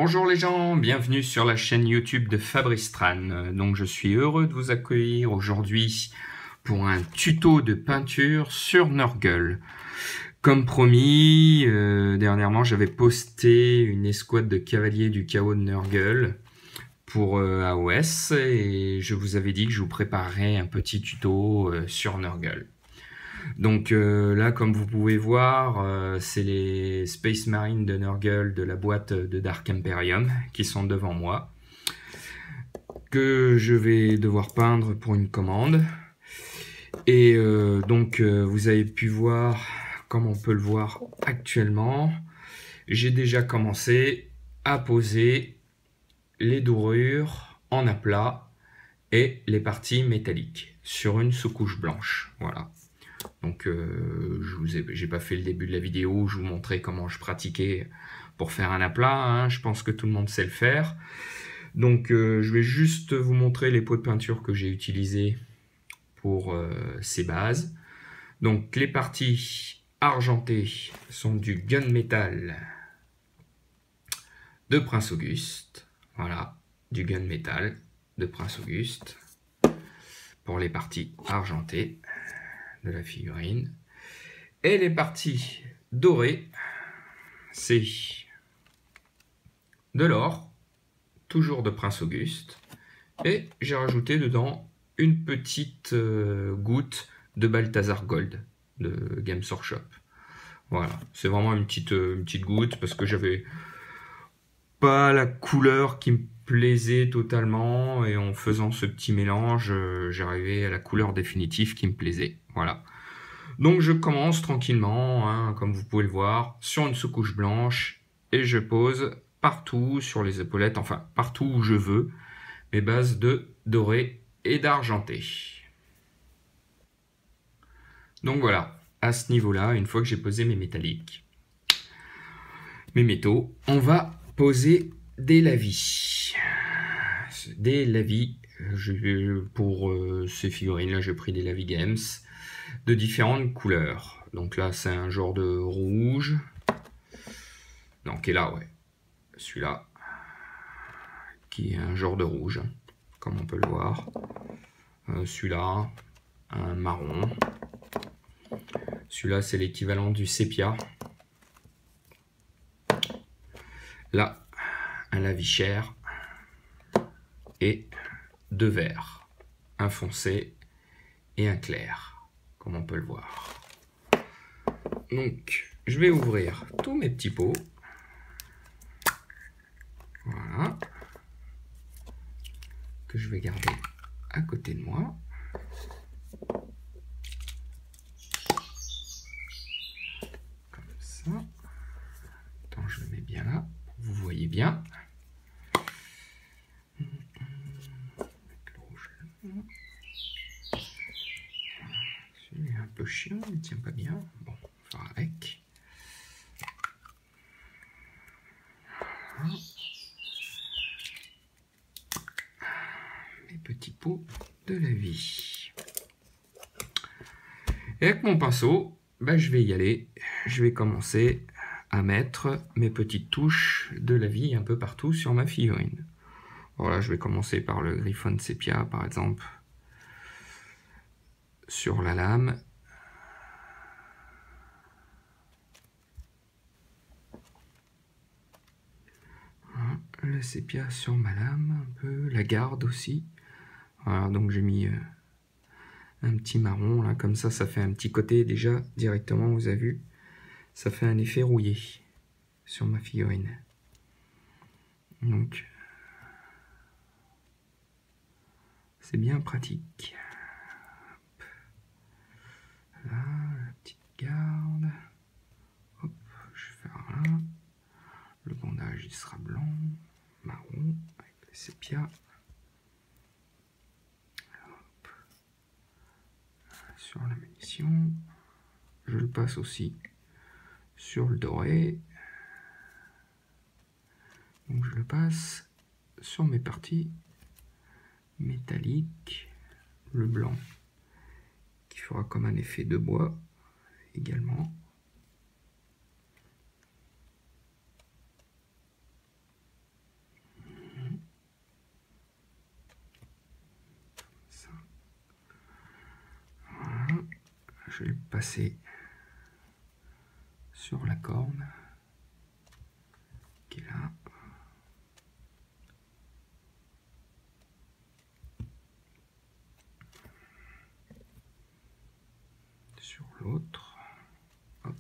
Bonjour les gens, bienvenue sur la chaîne YouTube de Fabrice Tran. Donc je suis heureux de vous accueillir aujourd'hui pour un tuto de peinture sur Nurgle. Comme promis, dernièrement j'avais posté une escouade de cavaliers du chaos de Nurgle pour AOS et je vous avais dit que je vous préparerais un petit tuto sur Nurgle. Donc là, comme vous pouvez voir, c'est les Space Marines de Nurgle de la boîte de Dark Imperium qui sont devant moi, que je vais devoir peindre pour une commande. Et donc vous avez pu voir, comme on peut le voir actuellement, j'ai déjà commencé à poser les dorures en aplat et les parties métalliques sur une sous-couche blanche. Voilà. Donc j'ai pas fait le début de la vidéo où je vous montrais comment je pratiquais pour faire un aplat, hein. Je pense que tout le monde sait le faire. Donc je vais juste vous montrer les pots de peinture que j'ai utilisés pour ces bases. Donc les parties argentées sont du gunmetal de Prince Auguste. Voilà, du gunmetal de Prince Auguste pour les parties argentées de la figurine. Et les parties dorées, c'est de l'or, toujours de Prince Auguste. Et j'ai rajouté dedans une petite goutte de Balthazar Gold de Games Workshop. Voilà, c'est vraiment une petite goutte parce que j'avais pas la couleur qui me plaisait totalement et en faisant ce petit mélange, j'arrivais à la couleur définitive qui me plaisait. Voilà. Donc je commence tranquillement, hein, comme vous pouvez le voir, sur une sous-couche blanche et je pose partout sur les épaulettes, enfin partout où je veux, mes bases de doré et d'argenté. Donc voilà, à ce niveau-là, une fois que j'ai posé mes métalliques, mes métaux, on va poser des lavis. Des lavis, pour ces figurines-là, j'ai pris des lavis Games de différentes couleurs. Donc là, c'est un genre de rouge. Donc, et là, ouais, celui-là, qui est un genre de rouge, comme on peut le voir. Celui-là, un marron. Celui-là, c'est l'équivalent du sépia. Là, un lavichère. Et deux verts, un foncé et un clair, comme on peut le voir. Donc, je vais ouvrir tous mes petits pots. Voilà. Que je vais garder à côté de moi. Comme ça. Attends, je le mets bien là, pour que vous voyez bien. Celui-là est un peu chiant, il ne tient pas bien. Bon, on va faire avec. Voilà. Mes petits pots de la vie. Et avec mon pinceau, ben, je vais y aller. Je vais commencer à mettre mes petites touches de la vie un peu partout sur ma figurine. Voilà, je vais commencer par le Griffon Sépia, par exemple, sur la lame. Voilà, le sépia sur ma lame, un peu, la garde aussi. Voilà, donc j'ai mis un petit marron, là, comme ça fait un petit côté déjà, directement, vous avez vu, ça fait un effet rouillé sur ma figurine. Donc, c'est bien pratique. Hop. Là, la petite garde. Hop, je vais faire là. Le bandage, il sera blanc, marron, avec le sépia. Hop. Sur la munition. Je le passe aussi sur le doré. Donc je le passe sur mes parties métalliques, le blanc qui fera comme un effet de bois également. je vais le passer sur la corne qui est là. Sur l'autre. Hop.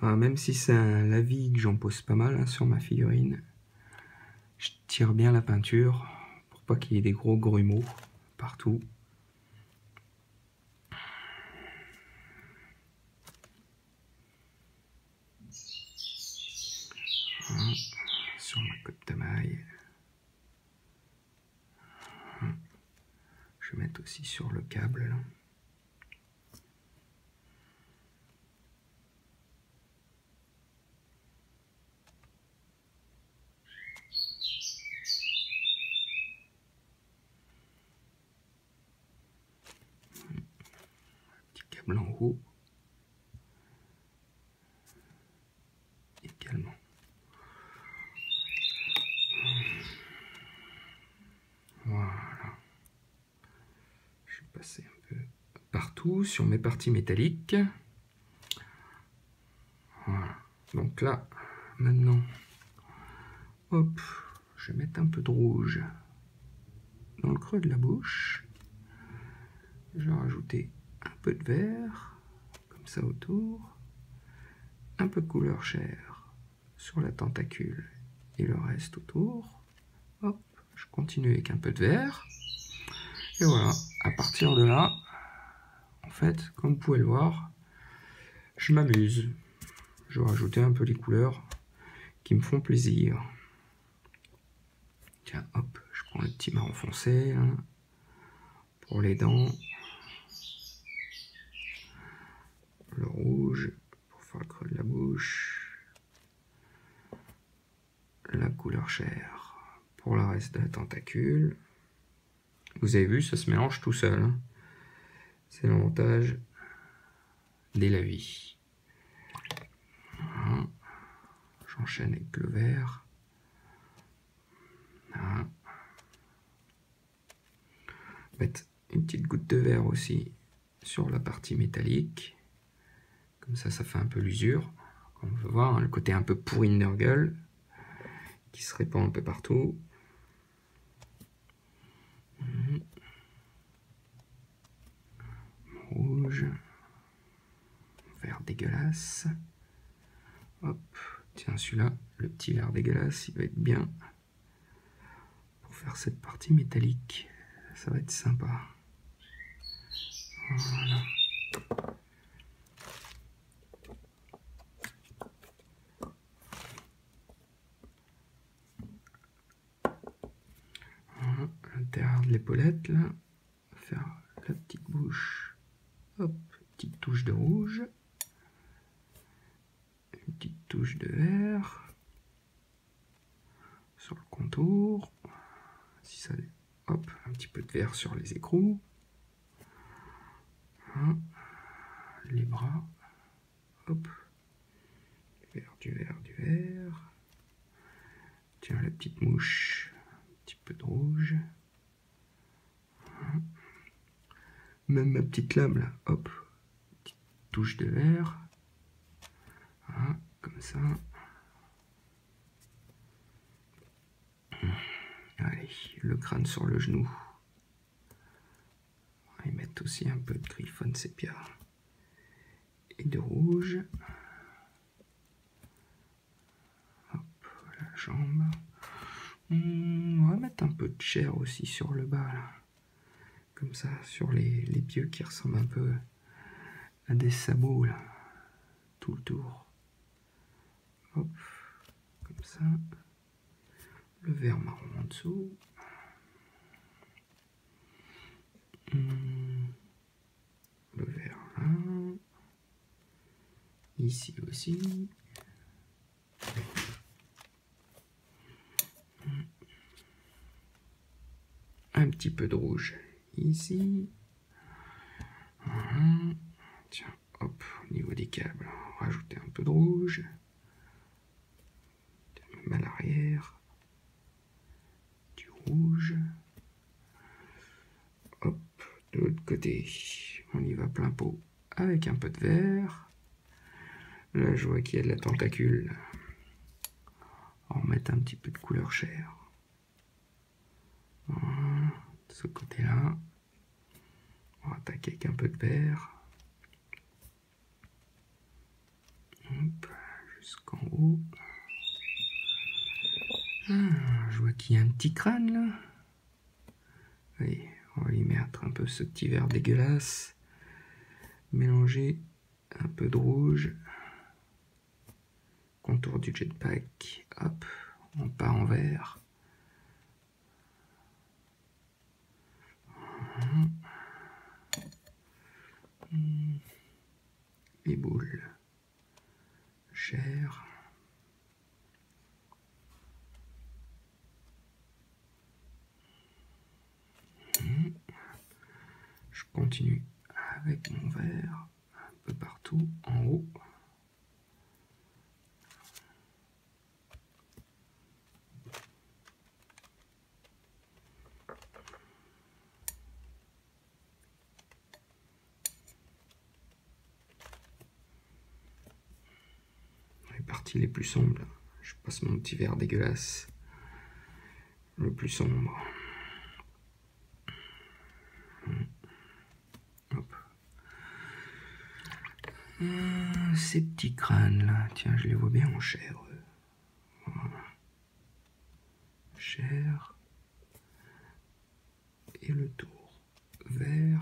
Même si c'est un lavis que j'en pose pas mal sur ma figurine, je tire bien la peinture pour pas qu'il y ait des gros grumeaux partout. Voilà, sur ma cotte de maille. Je vais mettre aussi sur le câble là. En haut également. Voilà. Je vais passer un peu partout sur mes parties métalliques. Voilà. Donc là, maintenant, hop, je vais mettre un peu de rouge dans le creux de la bouche. Je vais rajouter un peu de vert, comme ça autour. Un peu de couleur chair sur la tentacule et le reste autour. Hop, je continue avec un peu de vert. Et voilà, à partir de là, en fait, comme vous pouvez le voir, je m'amuse. Je vais rajouter un peu les couleurs qui me font plaisir. Tiens, hop, je prends le petit marron foncé hein, pour les dents. Le rouge pour faire le creux de la bouche. La couleur chair pour le reste de la tentacule. Vous avez vu, ça se mélange tout seul. Hein. C'est l'avantage des lavis. Voilà. J'enchaîne avec le vert. Voilà. Mettre une petite goutte de vert aussi sur la partie métallique. Comme ça, ça fait un peu l'usure. Comme on peut voir, hein, le côté un peu pourri de Nurgle qui se répand un peu partout. Rouge. Vert dégueulasse. Hop. Tiens, celui-là, le petit vert dégueulasse, il va être bien pour faire cette partie métallique. Ça va être sympa. Voilà. Voilà, à l'intérieur de l'épaulette, là, on va faire la petite bouche. Hop, petite touche de rouge. Une petite touche de vert. Sur le contour. Si ça, hop, un petit peu de vert sur les écrous. Voilà. Les bras. Hop. Vert, du vert, du vert. Tiens, la petite mouche. Un petit peu de rouge. Voilà. Même ma petite lame là, hop. Petite touche de vert. Voilà, comme ça. Allez, le crâne sur le genou. On va y mettre aussi un peu de griffon sépia et de rouge. Hop, la jambe. On va mettre un peu de chair aussi sur le bas, là. Comme ça, sur les pieds qui ressemblent un peu à des sabots, là. Tout le tour. Hop, comme ça. Le vert marron en dessous. Le vert là. Ici aussi. Un petit peu de rouge ici. Voilà. Tiens, hop, au niveau des câbles, on va rajouter un peu de rouge. Même à l'arrière. Du rouge. Hop, de l'autre côté, on y va plein pot avec un peu de vert. Là, je vois qu'il y a de la tentacule. On va remettre un petit peu de couleur chair. Voilà, de ce côté-là. On va attaquer avec un peu de vert. Hop, jusqu'en haut. Ah, je vois qu'il y a un petit crâne là. Oui, on va lui mettre un peu ce petit vert dégueulasse. Mélanger un peu de rouge. Contour du jetpack. Hop, on part en vert. Les boules. Chair. Je continue avec mon vert un peu partout en haut. Les parties les plus sombres, je passe mon petit vert dégueulasse. Le plus sombre. Hop. Ces petits crânes là, tiens, je les vois bien en chair. Voilà. Chair. Et le tour vert.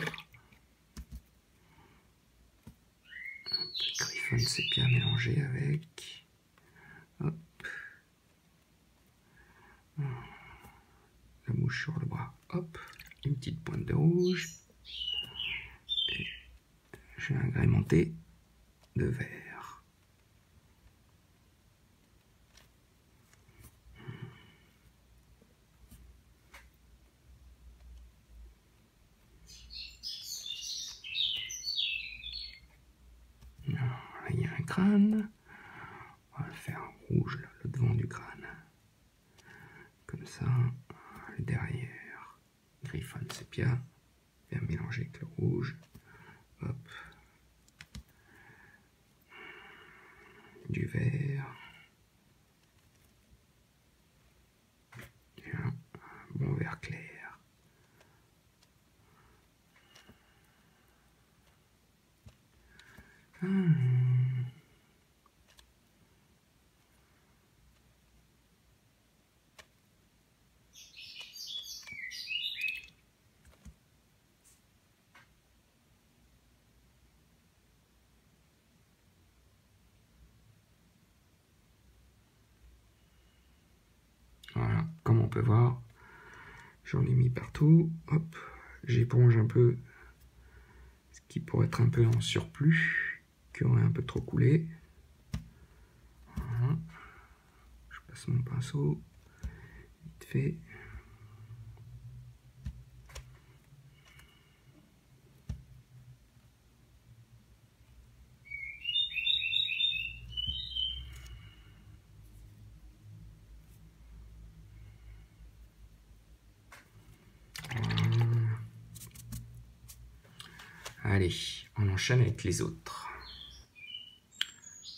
Un peu de griffon sépia mélangé avec. Hop. La mouche sur le bras. Hop. Une petite pointe de rouge. Et j'ai agrémenté de vert. Là, il y a un crâne. On va le faire rouge, là, le devant du crâne. Comme ça, le derrière. Griffon sépia. Bien mélangé avec le rouge. Hop. Du vert. Et un bon vert clair. Voilà, comme on peut voir, j'en ai mis partout. Hop, j'éponge un peu ce qui pourrait être un peu en surplus, qui aurait un peu trop coulé. Voilà. Je passe mon pinceau, vite fait. Allez, on enchaîne avec les autres.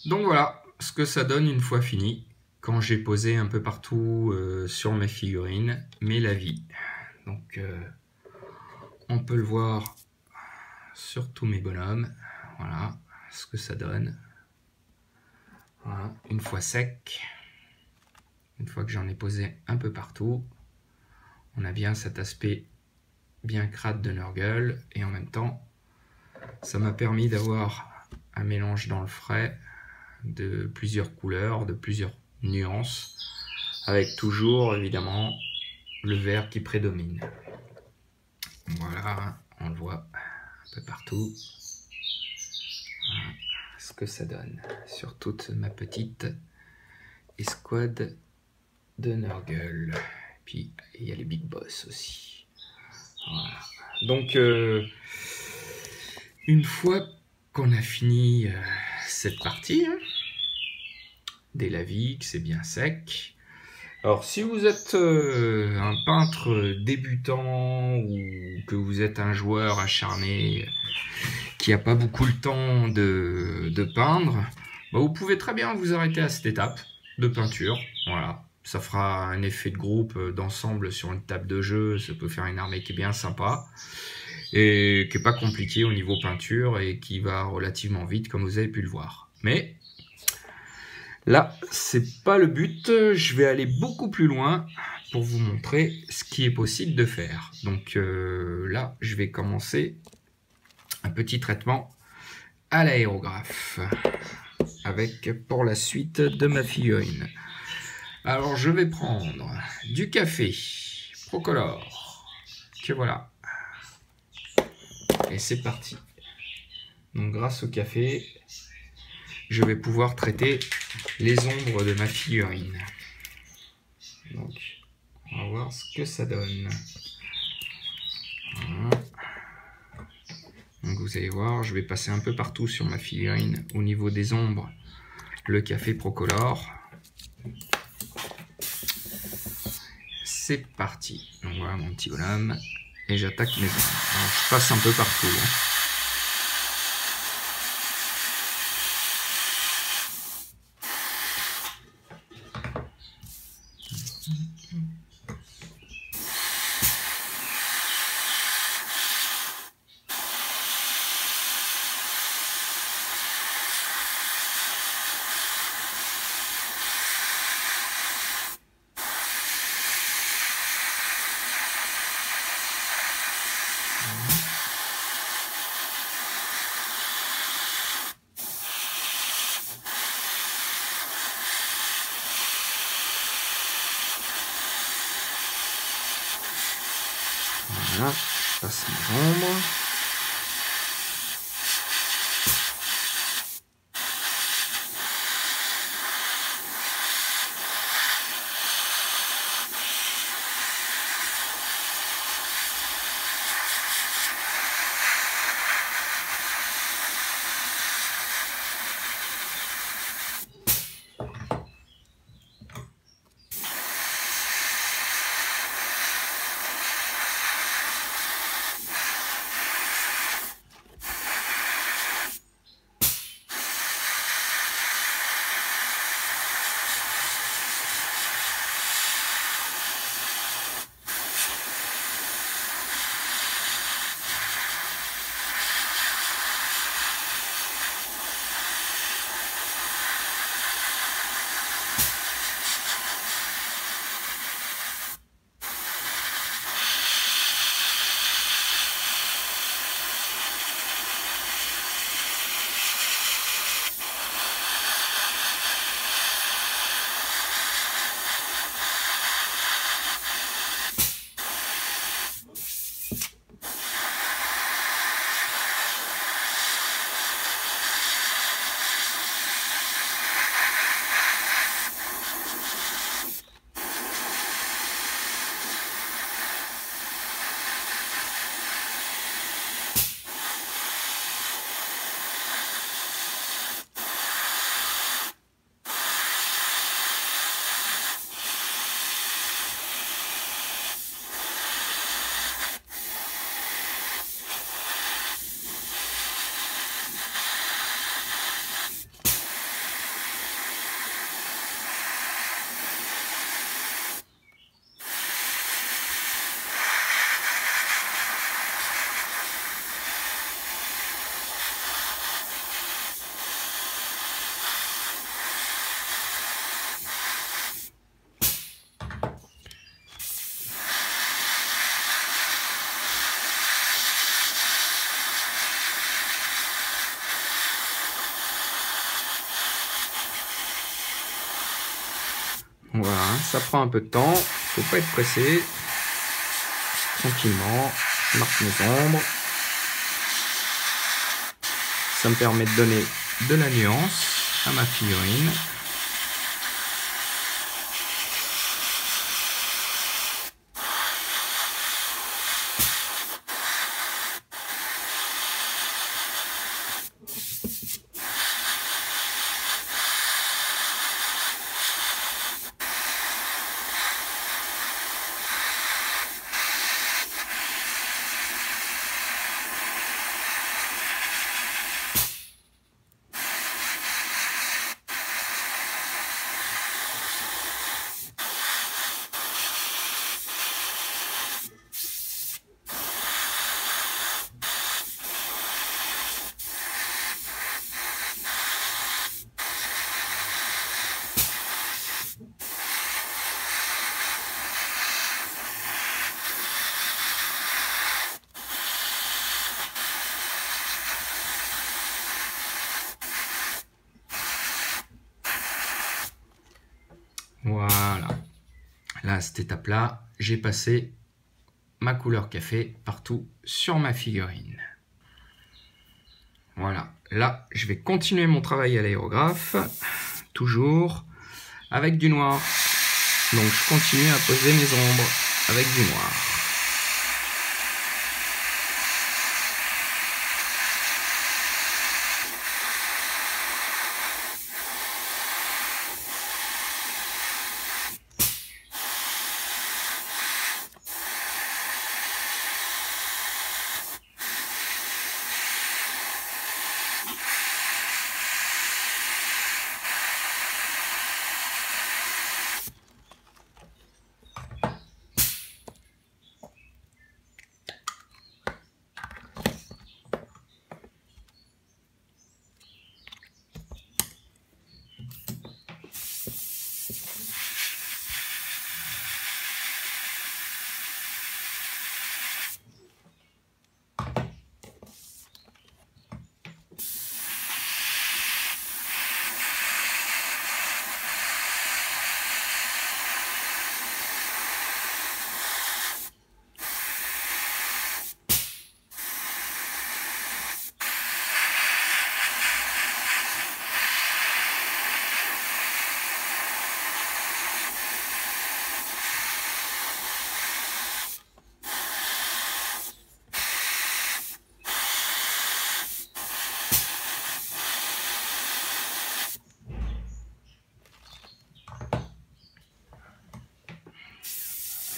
Donc voilà ce que ça donne une fois fini, quand j'ai posé un peu partout sur mes figurines, mes lavis. Donc on peut le voir sur tous mes bonhommes. Voilà ce que ça donne. Voilà, une fois sec, une fois que j'en ai posé un peu partout, on a bien cet aspect bien crade de Nurgle, et en même temps, ça m'a permis d'avoir un mélange dans le frais de plusieurs couleurs, de plusieurs nuances, avec toujours évidemment le vert qui prédomine. Voilà, on le voit un peu partout. Voilà ce que ça donne sur toute ma petite escouade de Nurgle. Puis il y a les Big Boss aussi. Voilà. Donc une fois qu'on a fini cette partie. Hein. Dès la vie, que c'est bien sec. Alors, si vous êtes un peintre débutant ou que vous êtes un joueur acharné qui n'a pas beaucoup le temps de peindre, bah, vous pouvez très bien vous arrêter à cette étape de peinture. Voilà, ça fera un effet de groupe d'ensemble sur une table de jeu. Ça peut faire une armée qui est bien sympa et qui n'est pas compliquée au niveau peinture et qui va relativement vite, comme vous avez pu le voir. Mais là, c'est pas le but. Je vais aller beaucoup plus loin pour vous montrer ce qui est possible de faire. Donc là, je vais commencer un petit traitement à l'aérographe avec pour la suite de ma figurine. Alors, je vais prendre du café Procolor, que voilà. Et c'est parti. Donc, grâce au café, je vais pouvoir traiter les ombres de ma figurine. Donc, on va voir ce que ça donne. Voilà. Donc, vous allez voir, je vais passer un peu partout sur ma figurine au niveau des ombres le café Procolor. C'est parti. Donc voilà mon petit bonhomme. Et j'attaque mes ombres. Alors, je passe un peu partout. Hein. Voilà, je passe mes ombres. Voilà, ça prend un peu de temps, faut pas être pressé. Tranquillement, je marque mes ombres. Ça me permet de donner de la nuance à ma figurine. Voilà. Là, à cette étape-là, j'ai passé ma couleur café partout sur ma figurine. Voilà. Là, je vais continuer mon travail à l'aérographe, toujours avec du noir. Donc, je continue à poser mes ombres avec du noir.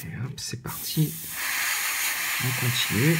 Et hop, c'est parti. On continue.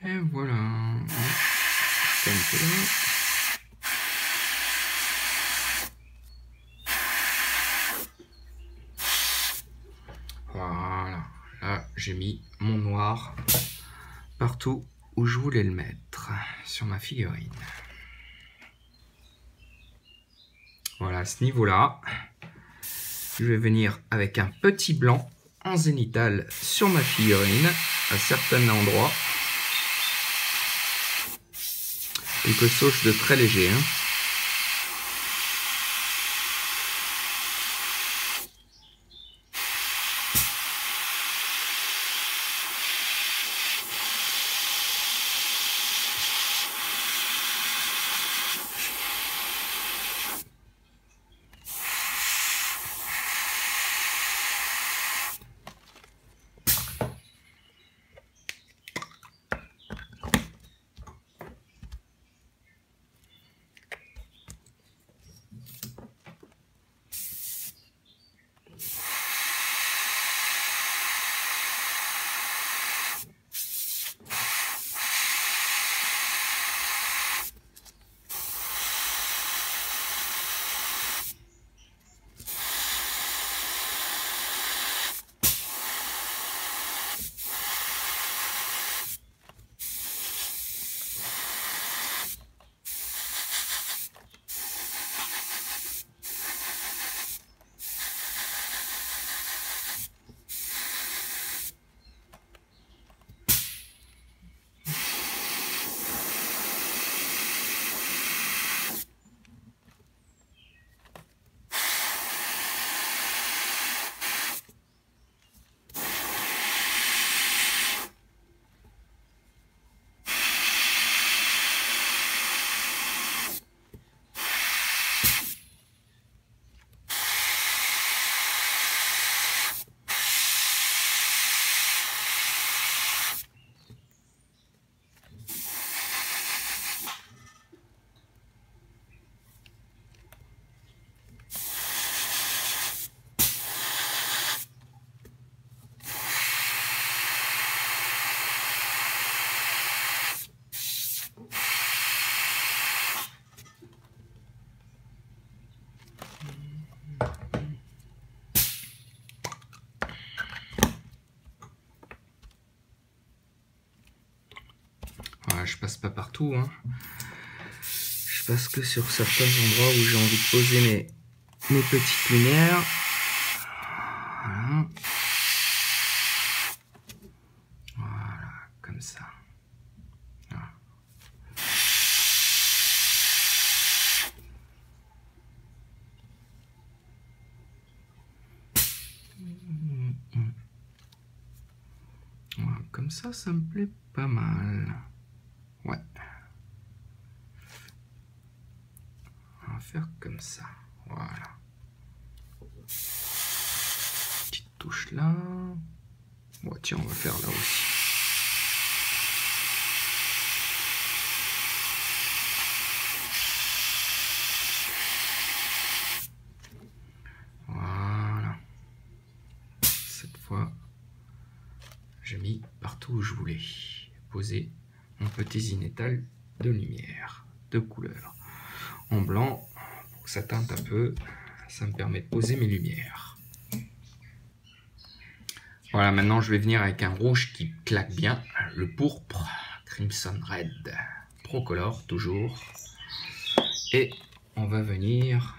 Et voilà. C'est un peu là. Voilà. Là, j'ai mis mon noir partout où je voulais le mettre sur ma figurine. Voilà, à ce niveau-là, je vais venir avec un petit blanc en zénithal sur ma figurine à certains endroits. Quelque chose de très léger. Hein. je passe pas partout, hein. Je passe que sur certains endroits où j'ai envie de poser mes petites lumières. Voilà. Voilà, comme ça. Voilà. Voilà, comme ça me plaît pas mal. Ouais. On va faire comme ça. Voilà. Petite touche là. Bon, tiens, on va faire là aussi. Voilà. Cette fois, j'ai mis partout où je voulais poser mon petit zénithal de lumière, de couleur. En blanc, pour que ça teinte un peu, ça me permet de poser mes lumières. Voilà, maintenant je vais venir avec un rouge qui claque bien, le pourpre, Crimson Red, Procolor toujours. Et on va venir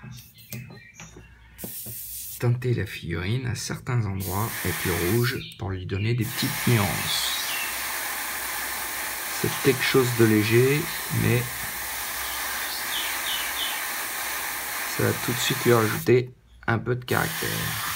teinter la figurine à certains endroits avec le rouge pour lui donner des petites nuances. C'est quelque chose de léger, mais ça va tout de suite lui rajouter un peu de caractère.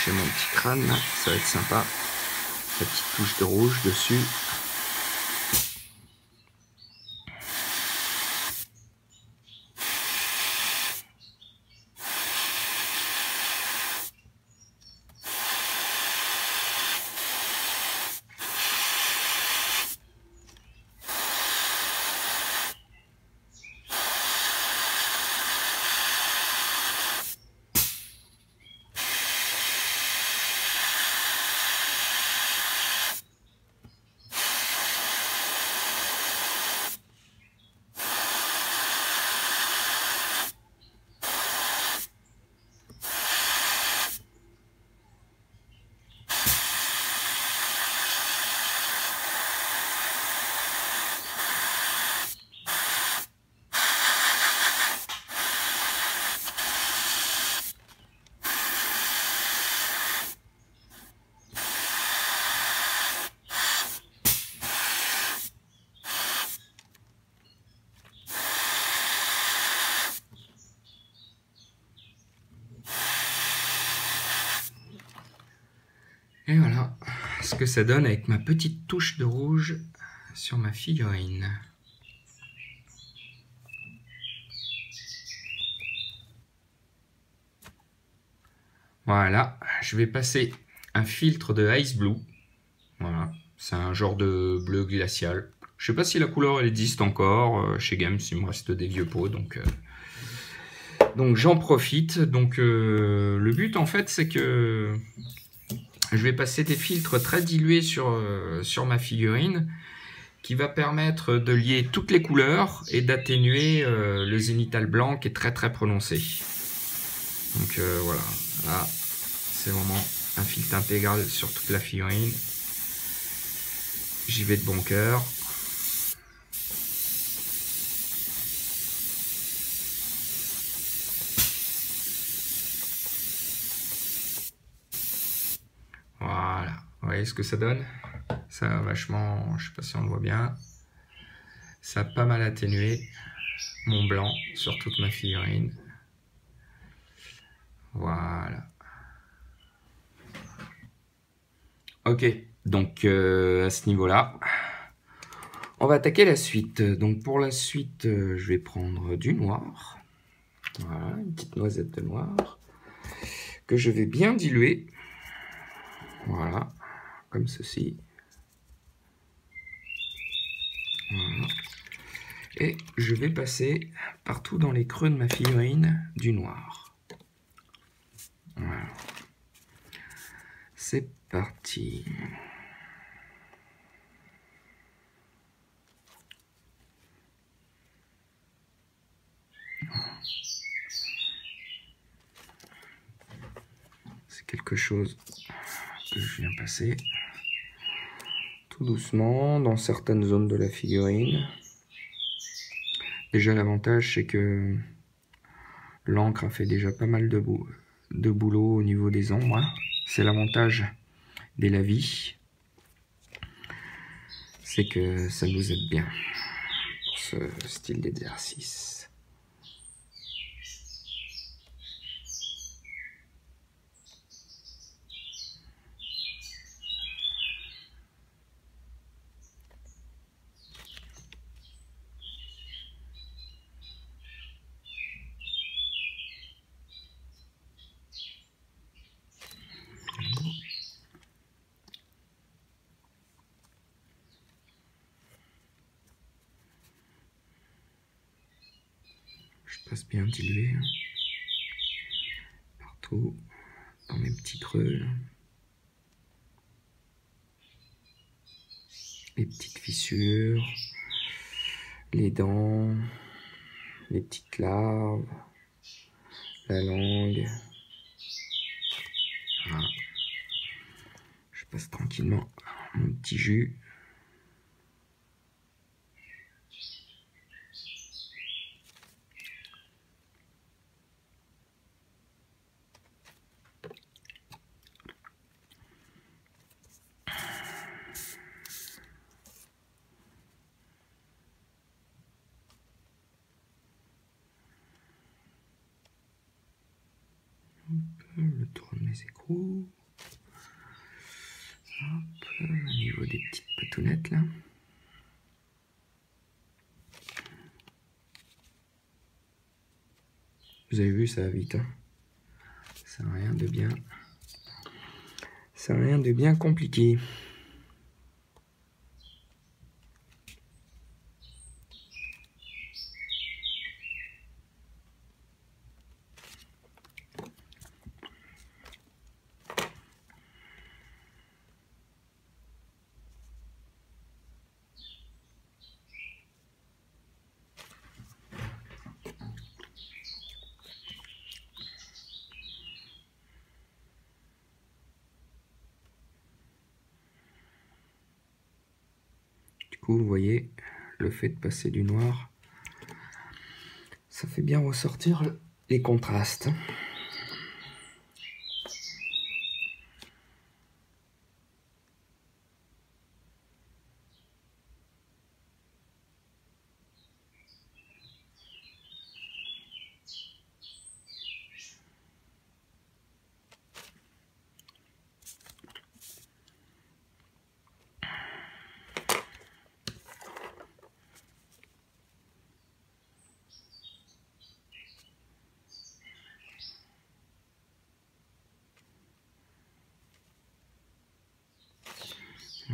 J'ai mon petit crâne là, ça va être sympa. La petite touche de rouge dessus. Et voilà ce que ça donne avec ma petite touche de rouge sur ma figurine. Voilà, je vais passer un filtre de Ice Blue. Voilà, c'est un genre de bleu glacial. Je sais pas si la couleur elle existe encore chez Games, il me reste des vieux pots, donc j'en profite. Donc le but en fait c'est que je vais passer des filtres très dilués sur ma figurine qui va permettre de lier toutes les couleurs et d'atténuer le zénithal blanc qui est très très prononcé. Donc voilà, là c'est vraiment un filtre intégral sur toute la figurine. J'y vais de bon cœur. Voilà, vous voyez ce que ça donne? Ça a vachement, je sais pas si on le voit bien, ça a pas mal atténué mon blanc sur toute ma figurine. Voilà. Ok, donc à ce niveau-là, on va attaquer la suite. Donc pour la suite, je vais prendre du noir. Voilà, une petite noisette de noir que je vais bien diluer. Voilà, comme ceci. Voilà. Et je vais passer partout dans les creux de ma figurine du noir. Voilà. C'est parti. C'est quelque chose que je viens passer tout doucement dans certaines zones de la figurine. Déjà, l'avantage, c'est que l'encre a fait déjà pas mal de boulot au niveau des ombres. C'est l'avantage des lavis. C'est que ça nous aide bien pour ce style d'exercice. Je passe bien dilué partout dans mes petits creux là. Les petites fissures, les dents, les petites larves, la langue. Voilà. Je passe tranquillement mon petit jus. Le tour de mes écrous. Hop, au niveau des petites patounettes là. Vous avez vu, ça va vite. Hein. C'est rien de bien compliqué. Du coup, vous voyez, le fait de passer du noir, ça fait bien ressortir les contrastes.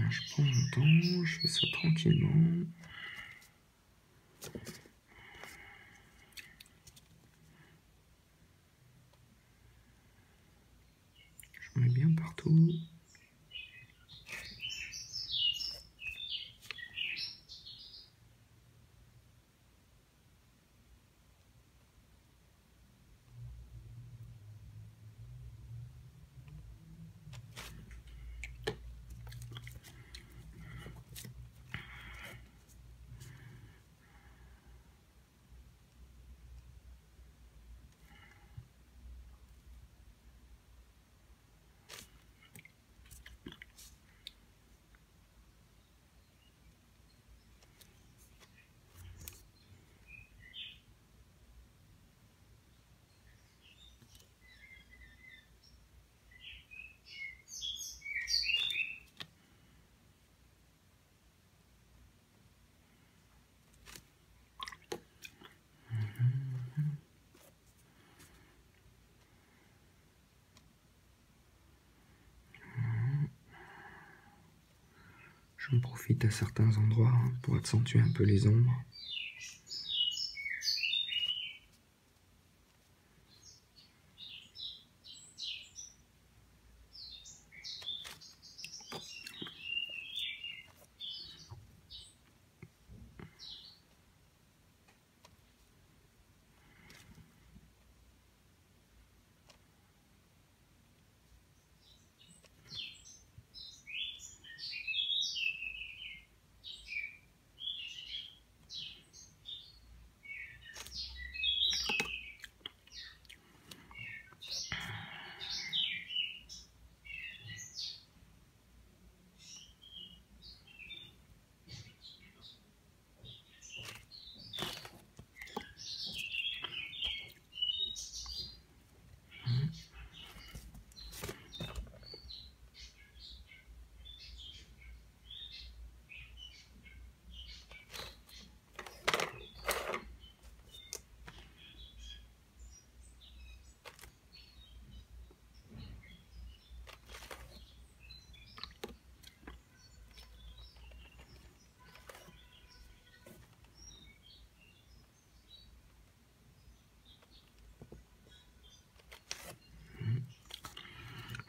Je prends mon temps, je fais ça tranquillement. Je mets bien partout. J'en profite à certains endroits pour accentuer un peu les ombres.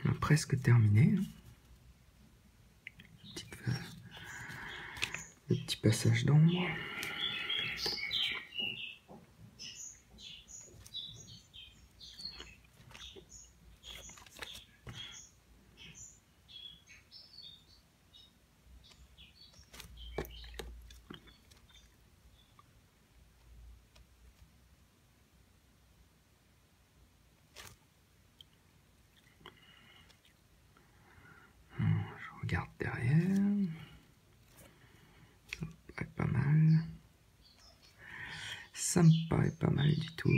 On a presque terminé. Le petit passage d'ombre. Je regarde derrière. Ça me paraît pas mal. Ça me paraît pas mal du tout.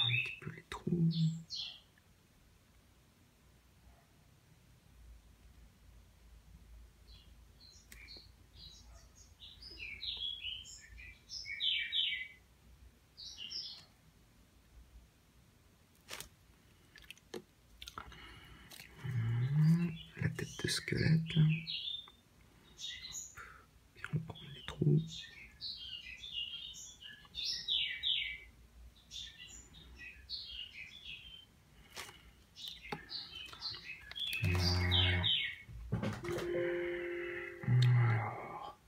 Un petit peu les trous. La tête de squelette. Puis on prend les trous. Voilà. Alors,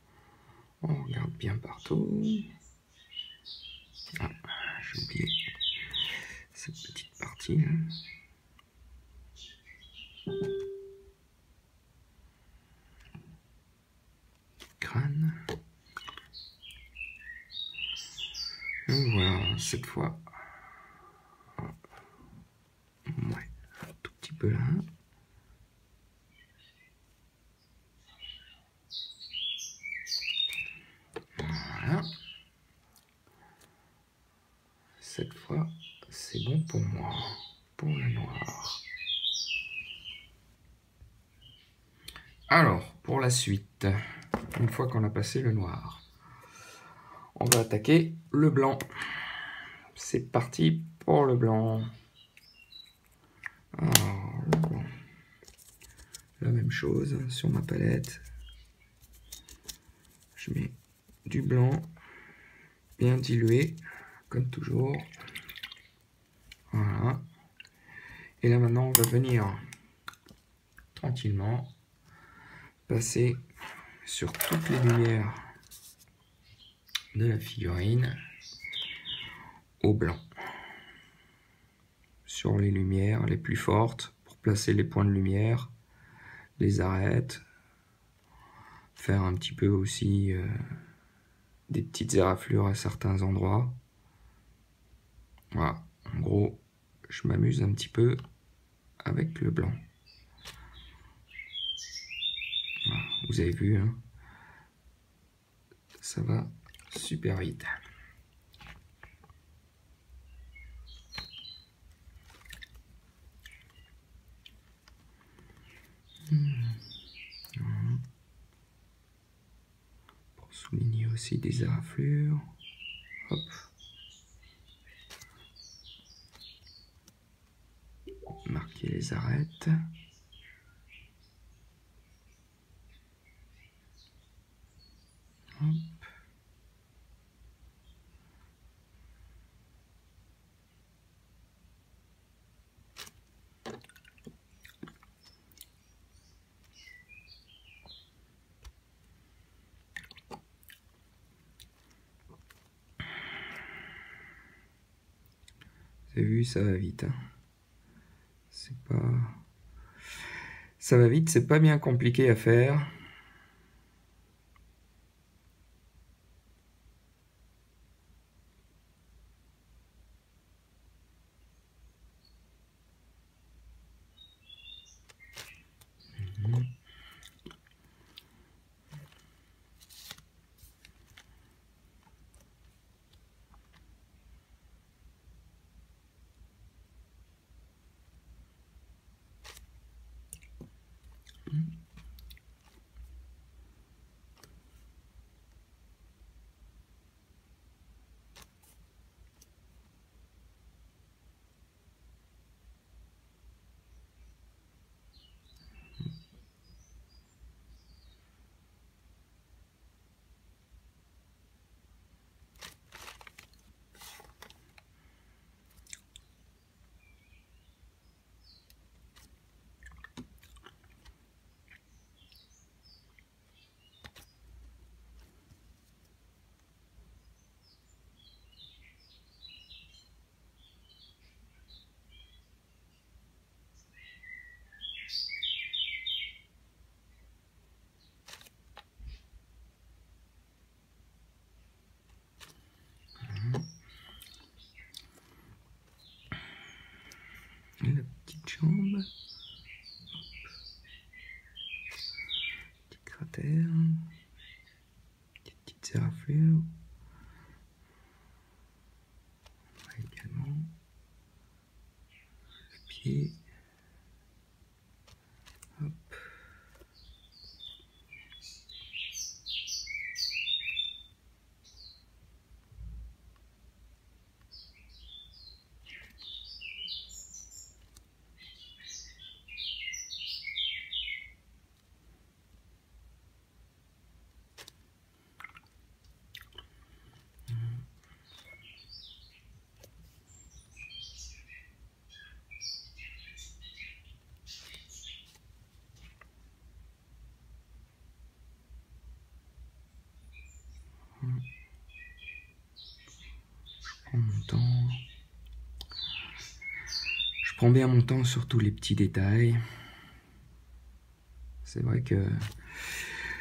on regarde bien partout. Ah, j'ai oublié cette petite partie là. Crâne. Et voilà, cette fois. Ouais, un tout petit peu là. Voilà. Cette fois, c'est bon pour moi, pour le noir. Alors, pour la suite, une fois qu'on a passé le noir, on va attaquer le blanc. C'est parti pour le blanc. Alors, le blanc. La même chose sur ma palette. Je mets du blanc bien dilué, comme toujours. Voilà. Et là maintenant, on va venir tranquillement passer sur toutes les lumières de la figurine au blanc. Sur les lumières les plus fortes pour placer les points de lumière, les arêtes, faire un petit peu aussi des petites éraflures à certains endroits. Voilà, en gros, je m'amuse un petit peu avec le blanc. Voilà, vous avez vu, hein, ça va super vite. Voilà. Pour souligner aussi des éraflures. Hop. marquer les arêtes. Hop. Vous avez vu, ça va vite. Hein. C'est pas... Ça va vite, c'est pas bien compliqué à faire. La petite jambe, petit cratère, des petites éraflures, également le pied, hop. Je prends bien mon temps sur tous les petits détails. C'est vrai que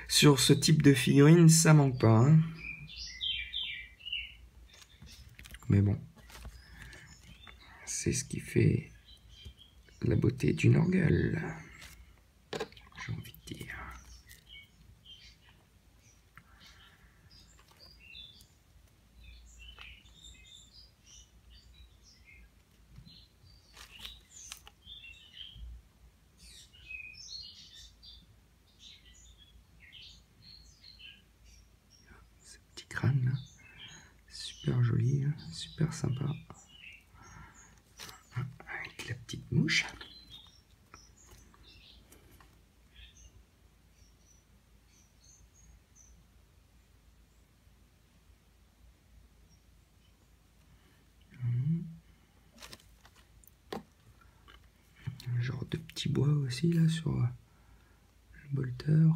sur ce type de figurine, ça manque pas. Hein. Mais bon, c'est ce qui fait la beauté du Norgel, j'ai envie de dire. Ce petit crâne là, super joli, hein, super sympa. Avec la petite mouche. Un genre de petit bois aussi là sur le bolter.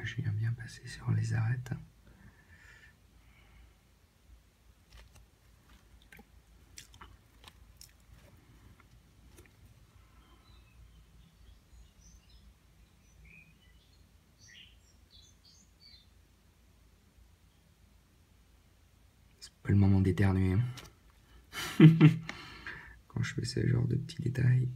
je viens bien passer sur les arêtes. C'est pas le moment d'éternuer. Quand je fais ce genre de petits détails.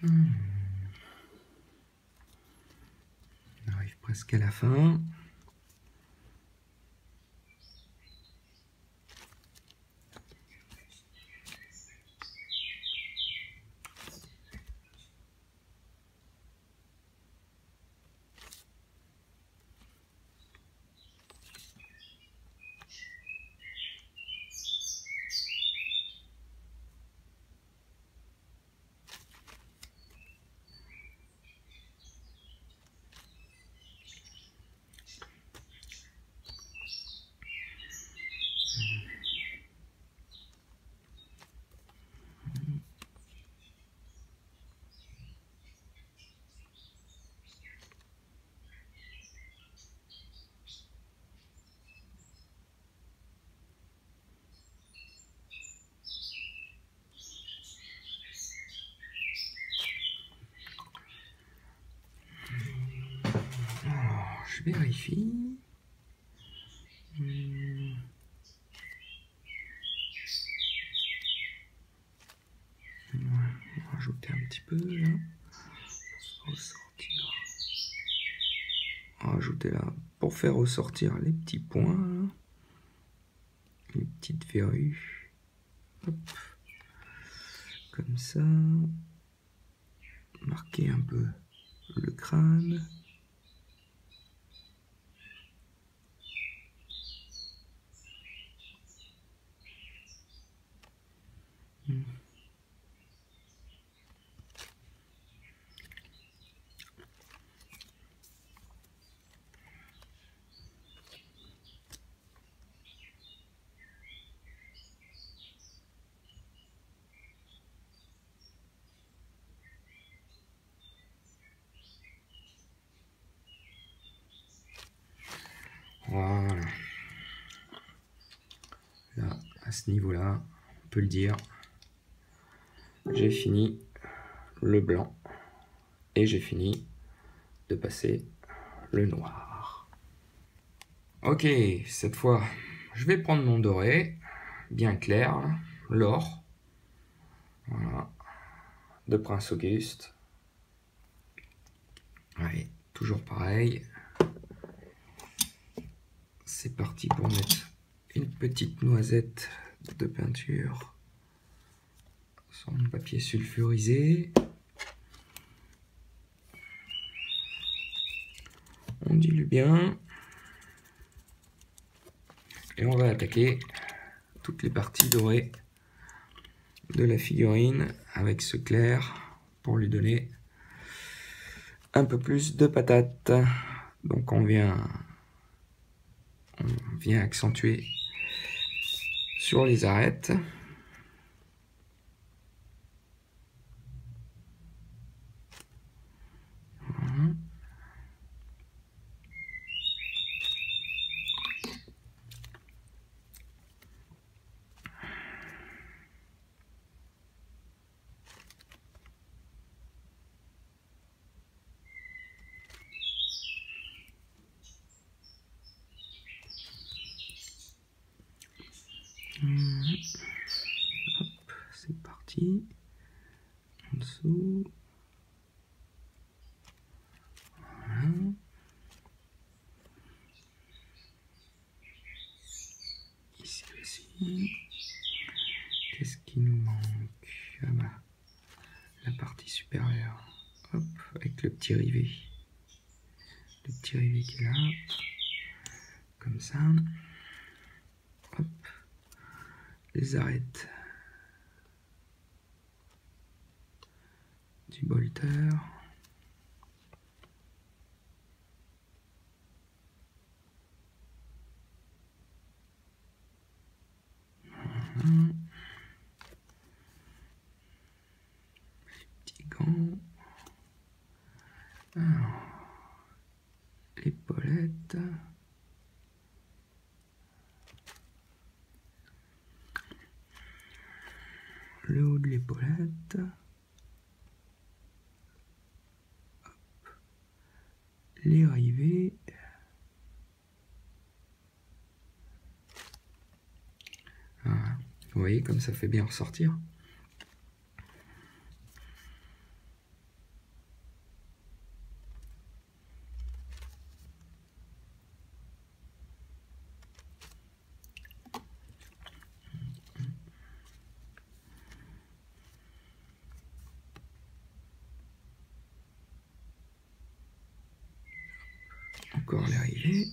On arrive presque à la fin. Je vérifie. On va rajouter un petit peu là. Ressortir. On va rajouter là pour faire ressortir les petits points, là. Les petites verrues. Hop. Comme ça. Marquer un peu le crâne. Voilà. Là, à ce niveau-là, on peut le dire, j'ai fini le blanc et j'ai fini de passer le noir. Ok, cette fois, je vais prendre mon doré, bien clair, l'or, voilà, de Prince Auguste. Allez, toujours pareil. C'est parti pour mettre une petite noisette de peinture sur mon papier sulfurisé. On dilue bien. Et on va attaquer toutes les parties dorées de la figurine avec ce clair pour lui donner un peu plus de patate. Donc on vient accentuer sur les arêtes. Hop, c'est parti. En dessous. Voilà. Ici aussi. Qu'est-ce qui nous manque? Ah bah, la partie supérieure. Hop, avec le petit rivet. Le petit rivet qui est là. Comme ça. Hop. Les arêtes du bolter. Les petits gants. Alors, l'épaulette. Le haut de l'épaulette. Les rivets. Voilà. Vous voyez comme ça fait bien ressortir. Encore les rivets.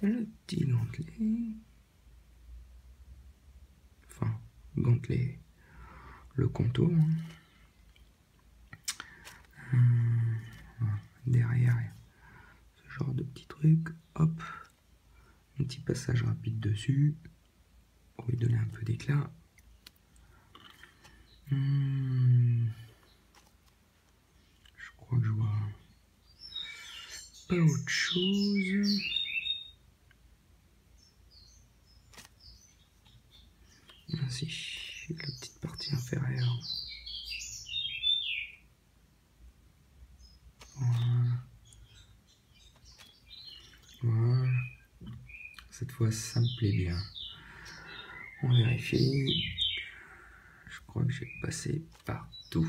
Le petit gantelet. Enfin, gantelet, le contour. Derrière, ce genre de petit truc. Hop, un petit passage rapide dessus pour lui donner un peu d'éclat. Je crois que je vois pas autre chose. Ainsi, la petite partie inférieure. Voilà. Voilà. Cette fois, ça me plaît bien. On vérifie. Je crois que j'ai passé partout.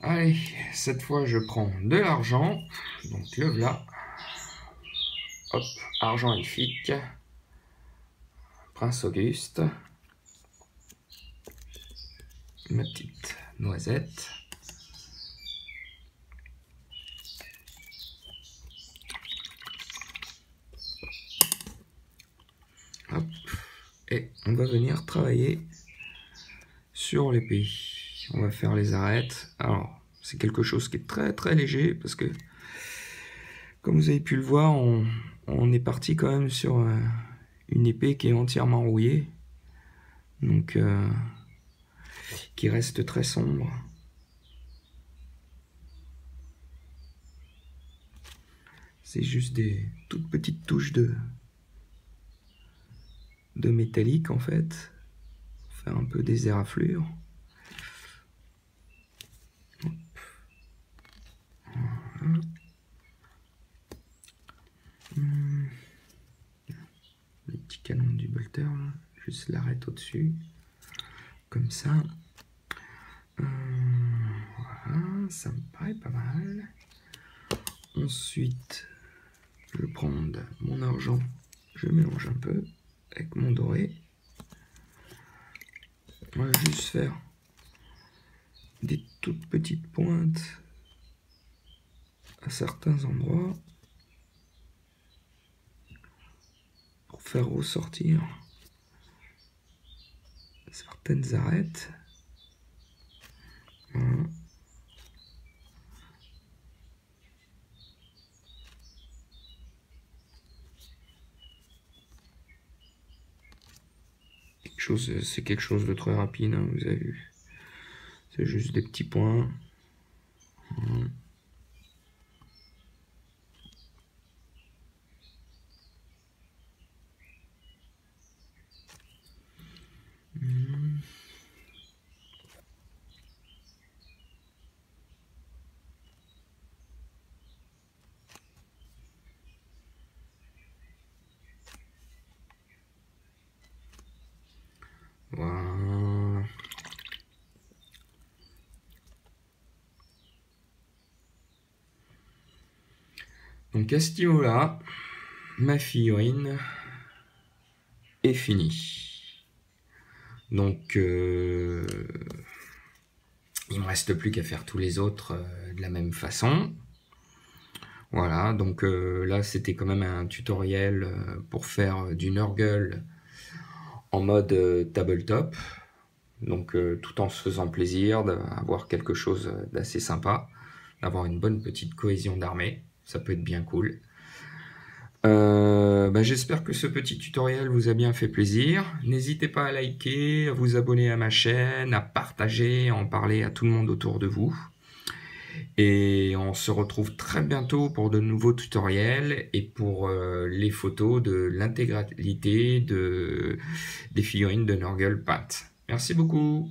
Allez, cette fois, je prends de l'argent. Donc, le voilà. Hop, argent elfique. Prince Auguste. Ma petite noisette. Hop. Et on va venir travailler sur l'épée. On va faire les arêtes. Alors, c'est quelque chose qui est très très léger parce que, comme vous avez pu le voir, on est parti quand même sur une épée qui est entièrement rouillée. Donc, qui reste très sombre. C'est juste des toutes petites touches de métallique en fait. Faire un peu des éraflures. Voilà. Le petit canon du bolter, là. Juste l'arête au-dessus. Comme ça. Voilà, ça me paraît pas mal. Ensuite, je vais prendre mon argent Je mélange un peu avec mon doré. On va juste faire des toutes petites pointes à certains endroits pour faire ressortir certaines arêtes. Voilà. C'est quelque chose de très rapide, hein, vous avez vu. C'est juste des petits points. Voilà. Voilà. Donc à ce niveau-là, ma figurine est finie. Donc il me reste plus qu'à faire tous les autres de la même façon. Voilà, donc là c'était quand même un tutoriel pour faire du Nurgle en mode tabletop. Donc tout en se faisant plaisir d'avoir quelque chose d'assez sympa, d'avoir une bonne petite cohésion d'armée, ça peut être bien cool. J'espère que ce petit tutoriel vous a bien fait plaisir. N'hésitez pas à liker, à vous abonner à ma chaîne, à partager, à en parler à tout le monde autour de vous. Et on se retrouve très bientôt pour de nouveaux tutoriels et pour les photos de l'intégralité des figurines de Nurgle peintes. Merci beaucoup.